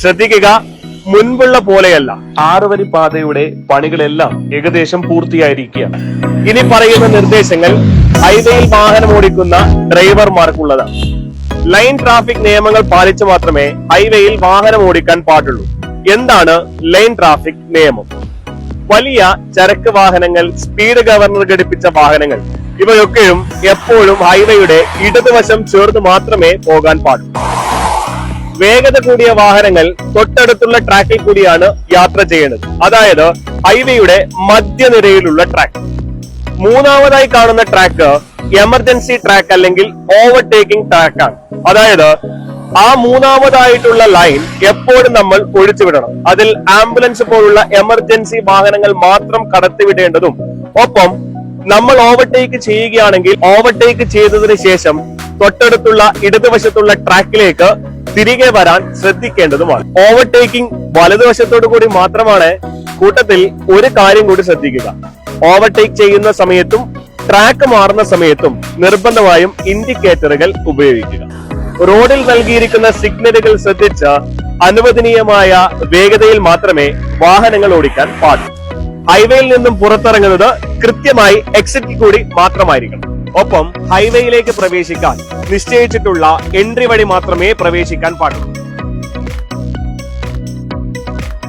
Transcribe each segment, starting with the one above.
ശ്രദ്ധിക്കുക, മുൻപുള്ള പോലെയല്ല. 6 വരി പാതയുടെ പണികളെല്ലാം ഏകദേശം പൂർത്തിയായിരിക്കുകയാണ്. ഇനി പറയുന്ന നിർദ്ദേശങ്ങൾ ഹൈവേയിൽ വാഹനം ഓടിക്കുന്ന ഡ്രൈവർമാർക്കുള്ളതാണ്. ലൈൻ ട്രാഫിക് നിയമങ്ങൾ പാലിച്ച് മാത്രമേ ഹൈവേയിൽ വാഹനം ഓടിക്കാൻ പാടുള്ളൂ. എന്താണ് ലൈൻ ട്രാഫിക് നിയമം? വലിയ ചരക്ക് വാഹനങ്ങൾ, സ്പീഡ് ഗവർണർ ഘടിപ്പിച്ച വാഹനങ്ങൾ, ഇവയൊക്കെയും എപ്പോഴും ഹൈവേയുടെ ഇടതുവശം ചേർന്ന് മാത്രമേ പോകാൻ പാടുള്ളൂ. വേഗത കൂടിയ വാഹനങ്ങൾ തൊട്ടടുത്തുള്ള ട്രാക്കിൽ കൂടിയാണ് യാത്ര ചെയ്യുന്നത്, അതായത് ഹൈവേയുടെ മധ്യനിരയിലുള്ള ട്രാക്ക്. മൂന്നാമതായി കാണുന്ന ട്രാക്ക് എമർജൻസി ട്രാക്ക് അല്ലെങ്കിൽ ഓവർടേക്കിംഗ് ട്രാക്കാണ്. അതായത് ആ മൂന്നാമതായിട്ടുള്ള ലൈൻ എപ്പോഴും നമ്മൾ ഒഴിച്ചുവിടണം. അതിൽ ആംബുലൻസ് പോലുള്ള എമർജൻസി വാഹനങ്ങൾ മാത്രം കടത്തിവിടേണ്ടതും, ഒപ്പം നമ്മൾ ഓവർടേക്ക് ചെയ്യുകയാണെങ്കിൽ ഓവർടേക്ക് ചെയ്തതിനു ശേഷം തൊട്ടടുത്തുള്ള ഇടതുവശത്തുള്ള ട്രാക്കിലേക്ക് തിരികെ വരാൻ ശ്രദ്ധിക്കേണ്ടതുമാണ്. ഓവർടേക്കിംഗ് വലതുവശത്തോടു കൂടി മാത്രമാണ്. കൂട്ടത്തിൽ ഒരു കാര്യം കൂടി ശ്രദ്ധിക്കുക, ഓവർടേക്ക് ചെയ്യുന്ന സമയത്തും ട്രാക്ക് മാറുന്ന സമയത്തും നിർബന്ധമായും ഇൻഡിക്കേറ്ററുകൾ ഉപയോഗിക്കുക. റോഡിൽ നൽകിയിരിക്കുന്ന സിഗ്നലുകൾ ശ്രദ്ധിച്ച് അനുവദനീയമായ വേഗതയിൽ മാത്രമേ വാഹനങ്ങൾ ഓടിക്കാൻ പാടൂ. ഹൈവേയിൽ നിന്നും പുറത്തിറങ്ങുന്നത് കൃത്യമായി എക്സിറ്റിൽ കൂടി മാത്രമായിരിക്കണം. ഒപ്പം ഹൈവേയിലേക്ക് പ്രവേശിക്കാൻ നിശ്ചയിച്ചിട്ടുള്ള എൻട്രി വഴി മാത്രമേ പ്രവേശിക്കാൻ പാടുള്ളൂ.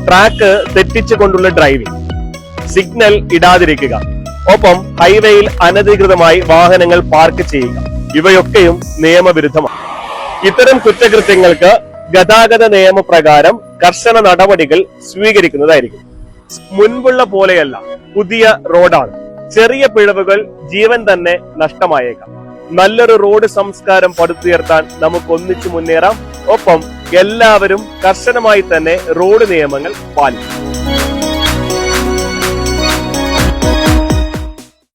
ട്രാക്ക് തെറ്റിച്ചുകൊണ്ടുള്ള ഡ്രൈവിംഗ്, സിഗ്നൽ ഇടാതിരിക്കുക, ഒപ്പം ഹൈവേയിൽ അനധികൃതമായി വാഹനങ്ങൾ പാർക്ക് ചെയ്യുക, ഇവയൊക്കെയും നിയമവിരുദ്ധമാണ്. ഇത്തരം കുറ്റകൃത്യങ്ങൾക്ക് ഗതാഗത നിയമപ്രകാരം കർശന നടപടികൾ സ്വീകരിക്കുന്നതായിരിക്കും. മുൻപുള്ള പോലെയല്ല, പുതിയ റോഡാണ്. ചെറിയ പിഴവുകൾ ജീവൻ തന്നെ നഷ്ടമായേക്കാം. നല്ലൊരു റോഡ് സംസ്കാരം പടുത്തുയർത്താൻ നമുക്ക് ഒന്നിച്ചു മുന്നേറാം. ഒപ്പം എല്ലാവരും കർശനമായി തന്നെ റോഡ് നിയമങ്ങൾ പാലിക്കും.